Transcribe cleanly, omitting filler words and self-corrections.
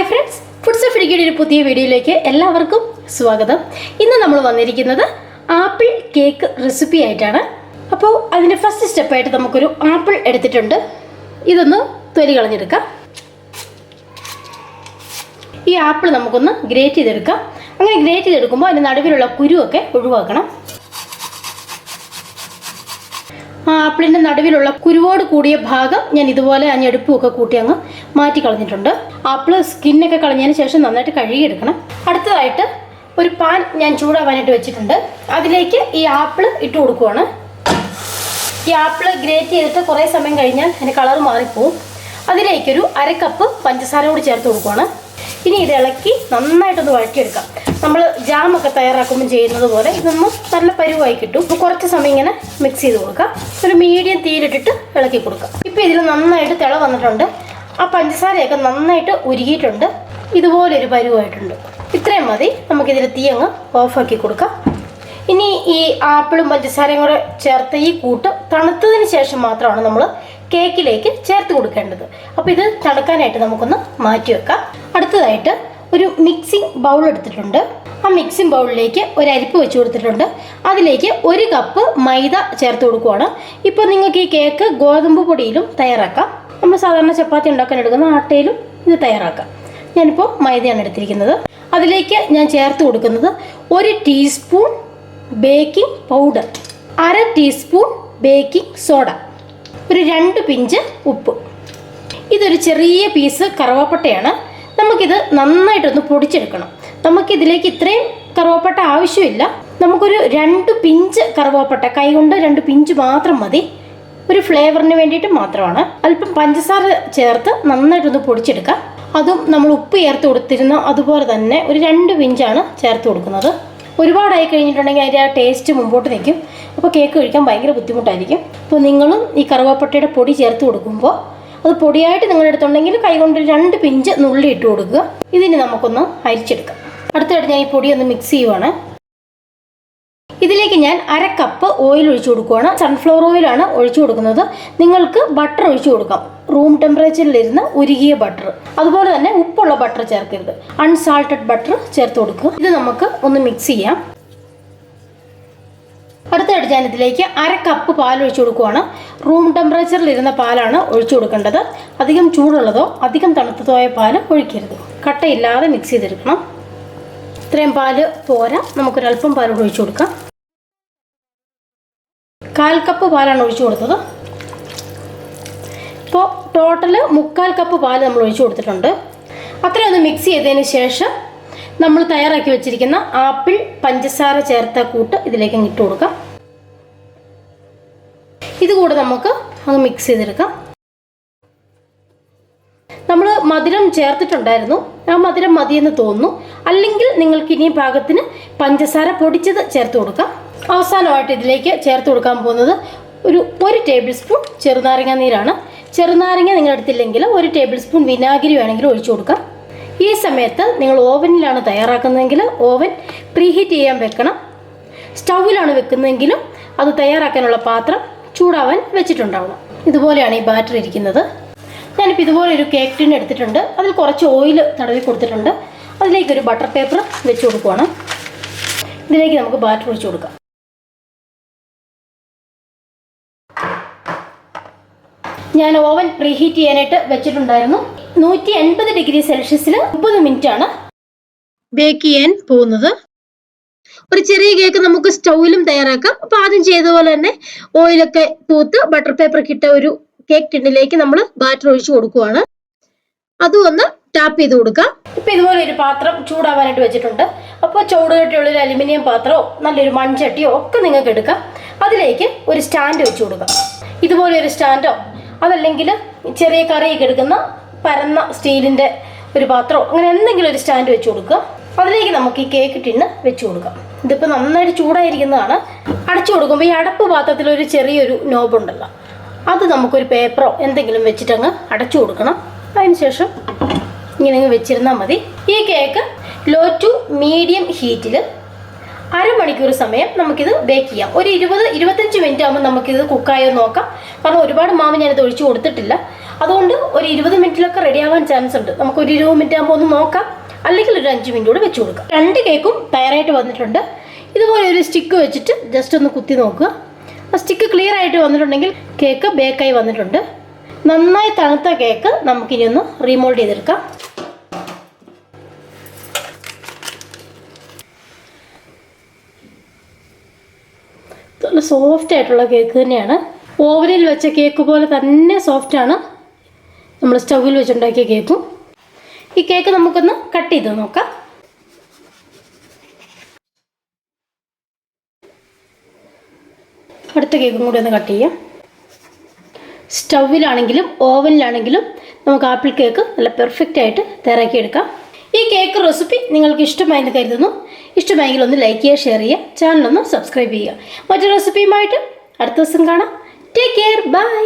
Hi friends, foods of ഇടുക്കിയുടെ ഒരു പുതിയ വീഡിയോയിലേക്ക് എല്ലാവർക്കും സ്വാഗതം. ഇന്ന് നമ്മൾ വന്നിരിക്കുന്നത് ആപ്പിൾ കേക്ക് റെസിപ്പി ആയിട്ടാണ്. അപ്പോൾ അതിൻ്റെ ഫസ്റ്റ് സ്റ്റെപ്പായിട്ട് നമുക്കൊരു ആപ്പിൾ എടുത്തിട്ടുണ്ട്. ഇതൊന്ന് തൊലി കളഞ്ഞെടുക്കാം. ഈ ആപ്പിൾ നമുക്കൊന്ന് ഗ്രേറ്റ് ചെയ്തെടുക്കാം. അങ്ങനെ ഗ്രേറ്റ് ചെയ്തെടുക്കുമ്പോൾ അതിൻ്റെ നടുവിലുള്ള കുരുവൊക്കെ ഒഴിവാക്കണം. ആപ്പിളിൻ്റെ നടുവിലുള്ള കുരുവോട് കൂടിയ ഭാഗം ഞാൻ ഇതുപോലെ ആ ഞെടുപ്പുമൊക്കെ കൂട്ടി അങ്ങ് മാറ്റി കളഞ്ഞിട്ടുണ്ട്. ആപ്പിൾ സ്കിന്നൊക്കെ കളഞ്ഞതിന് ശേഷം നന്നായിട്ട് കഴുകിയെടുക്കണം. അടുത്തതായിട്ട് ഒരു പാൻ ഞാൻ ചൂടാവാനായിട്ട് വെച്ചിട്ടുണ്ട്. അതിലേക്ക് ഈ ആപ്പിൾ ഇട്ട് കൊടുക്കുവാണ്. ഈ ആപ്പിൾ ഗ്രേറ്റ് ചെയ്തിട്ട് കുറേ സമയം കഴിഞ്ഞാൽ അതിൻ്റെ കളർ മാറിപ്പോവും. അതിലേക്കൊരു കപ്പ് പഞ്ചസാര കൂടി ചേർത്ത് കൊടുക്കുവാണ്. ഇനി ഇത് ഇളക്കി നന്നായിട്ടൊന്ന് വഴറ്റിയെടുക്കാം. നമ്മൾ ജാമൊക്കെ തയ്യാറാക്കുമ്പോൾ ചെയ്യുന്നത് പോലെ ഇതൊന്നും നല്ല പരുവായി കിട്ടും. അപ്പോൾ കുറച്ച് സമയം ഇങ്ങനെ മിക്സ് ചെയ്ത് കൊടുക്കാം. ഒരു മീഡിയം തീയിലിട്ടിട്ട് ഇളക്കി കൊടുക്കാം. ഇപ്പോൾ ഇതിൽ നന്നായിട്ട് തിള വന്നിട്ടുണ്ട്. ആ പഞ്ചസാരയൊക്കെ നന്നായിട്ട് ഉരുകിയിട്ടുണ്ട്. ഇതുപോലൊരു പരുവായിട്ടുണ്ട്. ഇത്രയും മതി. നമുക്കിതിൽ തീ അങ്ങ് ഓഫാക്കി കൊടുക്കാം. ഇനി ഈ ആപ്പിളും പഞ്ചസാരയും കൂടെ ചേർത്ത് ഈ കൂട്ട് തണുത്തതിന് ശേഷം മാത്രമാണ് നമ്മൾ കേക്കിലേക്ക് ചേർത്ത് കൊടുക്കേണ്ടത്. അപ്പോൾ ഇത് തണുക്കാനായിട്ട് നമുക്കൊന്ന് മാറ്റി വെക്കാം. അടുത്തതായിട്ട് ഒരു മിക്സിംഗ് ബൗൾ എടുത്തിട്ടുണ്ട്. ആ മിക്സിംഗ് ബൗളിലേക്ക് ഒരു അരിപ്പ് വെച്ച് കൊടുത്തിട്ടുണ്ട്. അതിലേക്ക് 1 കപ്പ് മൈദ ചേർത്ത് കൊടുക്കുവാണ്. ഇപ്പോൾ നിങ്ങൾക്ക് ഈ കേക്ക് ഗോതമ്പ് പൊടിയിലും തയ്യാറാക്കാം. നമ്മൾ സാധാരണ ചപ്പാത്തി ഉണ്ടാക്കാൻ എടുക്കുന്ന ആട്ടയിലും ഇത് തയ്യാറാക്കാം. ഞാനിപ്പോൾ മൈദയാണ് എടുത്തിരിക്കുന്നത്. അതിലേക്ക് ഞാൻ ചേർത്ത് കൊടുക്കുന്നത് 1 teaspoon baking powder, 1/2 teaspoon baking soda, ഒരു 2 പിഞ്ച് ഉപ്പ്. ഇതൊരു ചെറിയ പീസ് കറുവാപ്പട്ടയാണ്. നമുക്കിത് നന്നായിട്ടൊന്ന് പൊടിച്ചെടുക്കണം. നമുക്കിതിലേക്ക് ഇത്രയും കറുവാപ്പട്ട ആവശ്യമില്ല. നമുക്കൊരു 2 പിഞ്ച് കറുവാപ്പട്ട, കൈകൊണ്ട് 2 പിഞ്ച് മാത്രം മതി. ഒരു ഫ്ലേവറിന് വേണ്ടിയിട്ട് മാത്രമാണ്. അല്പം പഞ്ചസാര ചേർത്ത് നന്നായിട്ടൊന്ന് പൊടിച്ചെടുക്കാം. അതും നമ്മൾ ഉപ്പ് ചേർത്ത് കൊടുത്തിരുന്ന അതുപോലെ തന്നെ ഒരു 2 പിഞ്ചാണ് ചേർത്ത് കൊടുക്കുന്നത്. ഒരുപാടായി കഴിഞ്ഞിട്ടുണ്ടെങ്കിൽ അതിൻ്റെ ആ ടേസ്റ്റ് മുമ്പോട്ട് നിൽക്കും. അപ്പോൾ കേക്ക് കഴിക്കാൻ ഭയങ്കര ബുദ്ധിമുട്ടായിരിക്കും. അപ്പോൾ നിങ്ങളും ഈ കറുവാപ്പട്ടയുടെ പൊടി ചേർത്ത് കൊടുക്കുമ്പോൾ അത് പൊടിയായിട്ട് നിങ്ങളുടെ അടുത്തുണ്ടെങ്കിൽ കൈകൊണ്ട് 2 പിഞ്ച് നുള്ളി ഇട്ട് കൊടുക്കുക. ഇതിന് നമുക്കൊന്ന് അരിച്ചെടുക്കാം. അടുത്തായിട്ട് ഞാൻ ഈ പൊടി ഒന്ന് മിക്സ് ചെയ്യുവാണ്. ഇതിലേക്ക് ഞാൻ 1/2 കപ്പ് ഓയിൽ ഒഴിച്ചു കൊടുക്കുവാണ്. സൺഫ്ലവർ ഓയിലാണ് ഒഴിച്ചു കൊടുക്കുന്നത്. നിങ്ങൾക്ക് ബട്ടർ ഒഴിച്ചു കൊടുക്കാം. റൂം ടെമ്പറേച്ചറിലിരുന്ന് ഉരുകിയ ബട്ടർ. അതുപോലെ തന്നെ ഉപ്പുള്ള ബട്ടർ ചേർക്കരുത്. അൺസാൾട്ടഡ് ബട്ടർ ചേർത്ത് കൊടുക്കുക. ഇത് നമുക്ക് ഒന്ന് മിക്സ് ചെയ്യാം. അടുത്തായിട്ട് ഞാൻ ഇതിലേക്ക് 1/2 കപ്പ് പാൽ ഒഴിച്ചു കൊടുക്കുവാണ്. റൂം ടെമ്പറേച്ചറിലിരുന്ന പാലാണ് ഒഴിച്ചു കൊടുക്കേണ്ടത്. അധികം ചൂടുള്ളതോ അധികം തണുത്തതോ ആയ പാൽ ഒഴിക്കരുത്. കട്ടയില്ലാതെ മിക്സ് ചെയ്തെടുക്കണം. ഇത്രയും പാല് പോരാ, നമുക്കൊരല്പം പാൽ ഒഴിച്ചു കൊടുക്കാം. 1/4 കപ്പ് പാലാണ് ഒഴിച്ചു കൊടുത്തത്. ഇപ്പോൾ ടോട്ടൽ 3/4 കപ്പ് പാൽ നമ്മൾ ഒഴിച്ചു കൊടുത്തിട്ടുണ്ട്. അത്രയും ഒന്ന് മിക്സ് ചെയ്തതിന് ശേഷം നമ്മൾ തയ്യാറാക്കി വെച്ചിരിക്കുന്ന ആപ്പിൾ പഞ്ചസാര ചേർത്ത കൂട്ട് ഇതിലേക്ക് ഇട്ട് കൊടുക്കാം. ഇതുകൂടെ നമുക്ക് അങ്ങ് മിക്സ് ചെയ്തെടുക്കാം. നമ്മൾ മധുരം ചേർത്തിട്ടുണ്ടായിരുന്നു. ആ മധുരം മതിയെന്ന് തോന്നുന്നു. അല്ലെങ്കിൽ നിങ്ങൾക്ക് ഇനിയും പാകത്തിന് പഞ്ചസാര പൊടിച്ചത് ചേർത്ത് കൊടുക്കാം. അവസാനമായിട്ട് ഇതിലേക്ക് ചേർത്ത് കൊടുക്കാൻ പോകുന്നത് ഒരു 1 ടേബിൾ സ്പൂൺ ചെറുനാരങ്ങ നീരാണ്. ചെറുനാരങ്ങ നിങ്ങൾ എടുത്തില്ലെങ്കിൽ 1 ടേബിൾ സ്പൂൺ വിനാഗിരി വേണമെങ്കിൽ ഒഴിച്ചു കൊടുക്കാം. ഈ സമയത്ത് നിങ്ങൾ ഓവനിലാണ് തയ്യാറാക്കുന്നതെങ്കിൽ ഓവൻ പ്രീഹീറ്റ് ചെയ്യാൻ വെക്കണം. സ്റ്റൗവിലാണ് വെക്കുന്നതെങ്കിലും അത് തയ്യാറാക്കാനുള്ള പാത്രം ചൂടാവാൻ വെച്ചിട്ടുണ്ടാവണം. ഇതുപോലെയാണ് ഈ ബാറ്റർ ഇരിക്കുന്നത്. ഞാനിപ്പോൾ ഇതുപോലെ ഒരു കേക്ക് ടിൻ എടുത്തിട്ടുണ്ട്. അതിൽ കുറച്ച് ഓയിൽ തടവി കൊടുത്തിട്ടുണ്ട്. അതിലേക്കൊരു ബട്ടർ പേപ്പർ വെച്ച് കൊടുക്കുവാണ്. ഇതിലേക്ക് നമുക്ക് ബാറ്റർ ഒഴിച്ച് കൊടുക്കാം. ഞാൻ ഓവൻ പ്രീഹീറ്റ് ചെയ്യാനായിട്ട് വെച്ചിട്ടുണ്ടായിരുന്നു. 180 ഡിഗ്രി സെൽഷ്യസിൽ 30 മിനിറ്റാണ് ബേക്ക് ചെയ്യാൻ പോകുന്നത്. ഒരു ചെറിയ കേക്ക് നമുക്ക് സ്റ്റൗവിലും തയ്യാറാക്കാം. അപ്പോൾ ആദ്യം ചെയ്തതുപോലെ തന്നെ ഓയിലൊക്കെ തൂത്ത് ബട്ടർ പേപ്പർ ഇട്ട ഒരു കേക്ക് ടിന്നിലേക്ക് നമ്മൾ ബാറ്റർ ഒഴിച്ചു കൊടുക്കുവാണ്. അതും ഒന്ന് ടാപ്പ് ചെയ്ത് കൊടുക്കാം. ഇപ്പം ഇതുപോലെ ഒരു പാത്രം ചൂടാവാനായിട്ട് വെച്ചിട്ടുണ്ട്. അപ്പോൾ ചൂടുകെട്ടിയുള്ളൊരു അലുമിനിയം പാത്രമോ നല്ലൊരു മൺചട്ടിയോ ഒക്കെ നിങ്ങൾക്ക് എടുക്കാം. അതിലേക്ക് ഒരു സ്റ്റാൻഡ് വെച്ച് കൊടുക്കാം. ഇതുപോലെ ഒരു സ്റ്റാൻഡോ അതല്ലെങ്കിൽ ചെറിയ കറിയൊക്കെ എടുക്കുന്ന പരന്ന സ്റ്റീലിൻ്റെ ഒരു പാത്രമോ അങ്ങനെ എന്തെങ്കിലും ഒരു സ്റ്റാൻഡ് വെച്ച് കൊടുക്കുക. അതിലേക്ക് നമുക്ക് ഈ കേക്ക് ടിന്ന് വെച്ച് കൊടുക്കാം. ഇതിപ്പോൾ നന്നായിട്ട് ചൂടായിരിക്കുന്നതാണ്. അടച്ചു കൊടുക്കുമ്പോൾ ഈ അടപ്പ് പാത്രത്തിൽ ഒരു ചെറിയൊരു നോബുണ്ടല്ലോ, അത് നമുക്കൊരു പേപ്പറോ എന്തെങ്കിലും വെച്ചിട്ടങ്ങ് അടച്ചു കൊടുക്കണം. അതിനുശേഷം ഇങ്ങനെ അങ്ങ് വെച്ചിരുന്നാൽ മതി. ഈ കേക്ക് ലോ ടു മീഡിയം ഹീറ്റിൽ 1/2 മണിക്കൂർ സമയം നമുക്കിത് ബേക്ക് ചെയ്യാം. ഒരു 20-25 മിനിറ്റ് ആകുമ്പോൾ നമുക്കിത് കുക്കായോ നോക്കാം. കാരണം ഒരുപാട് മാവ് ഞാനിത് ഒഴിച്ചു കൊടുത്തിട്ടില്ല. അതുകൊണ്ട് ഒരു 20 മിനിറ്റിലൊക്കെ റെഡി ആവാൻ ചാൻസ് ഉണ്ട്. നമുക്ക് ഒരു 20 മിനിറ്റ് ആകുമ്പോൾ ഒന്ന് നോക്കാം, അല്ലെങ്കിൽ ഒരു 5 മിനിറ്റ് കൂടെ വെച്ച് കൊടുക്കാം. 2 കേക്കും തയ്യാറായിട്ട് വന്നിട്ടുണ്ട്. ഇതുപോലെ ഒരു സ്റ്റിക്ക് വെച്ചിട്ട് ജസ്റ്റ് ഒന്ന് കുത്തി നോക്കുക. ആ സ്റ്റിക്ക് ക്ലിയർ ആയിട്ട് വന്നിട്ടുണ്ടെങ്കിൽ കേക്ക് ബേക്കായി വന്നിട്ടുണ്ട്. നന്നായി തണുത്ത കേക്ക് നമുക്കിനി ഒന്ന് റീമോൾഡ് ചെയ്തെടുക്കാം. നല്ല സോഫ്റ്റ് ആയിട്ടുള്ള കേക്ക് തന്നെയാണ്. ഓവനിൽ വെച്ച കേക്ക് പോലെ തന്നെ സോഫ്റ്റാണ് നമ്മൾ സ്റ്റൗവിൽ വെച്ചുണ്ടാക്കിയ കേക്കും. ഈ കേക്ക് നമുക്കൊന്ന് കട്ട് ചെയ്ത് നോക്കാം. അടുത്ത കേക്കും കൂടി ഒന്ന് കട്ട് ചെയ്യാം. സ്റ്റൗവിലാണെങ്കിലും ഓവനിലാണെങ്കിലും നമുക്ക് ആപ്പിൾ കേക്ക് നല്ല പെർഫെക്റ്റ് ആയിട്ട് തയ്യാറാക്കിയെടുക്കാം. ഈ കേക്ക് റെസിപ്പി നിങ്ങൾക്ക് ഇഷ്ടമായെന്ന് കരുതുന്നു. ഇഷ്ടമായെങ്കിൽ ഒന്ന് ലൈക്ക് ചെയ്യുക, ഷെയർ ചെയ്യുക, ചാനലൊന്ന് സബ്സ്ക്രൈബ് ചെയ്യുക. മറ്റൊരു റെസിപ്പിയുമായിട്ട് അടുത്ത ദിവസം കാണാം. Take care, by.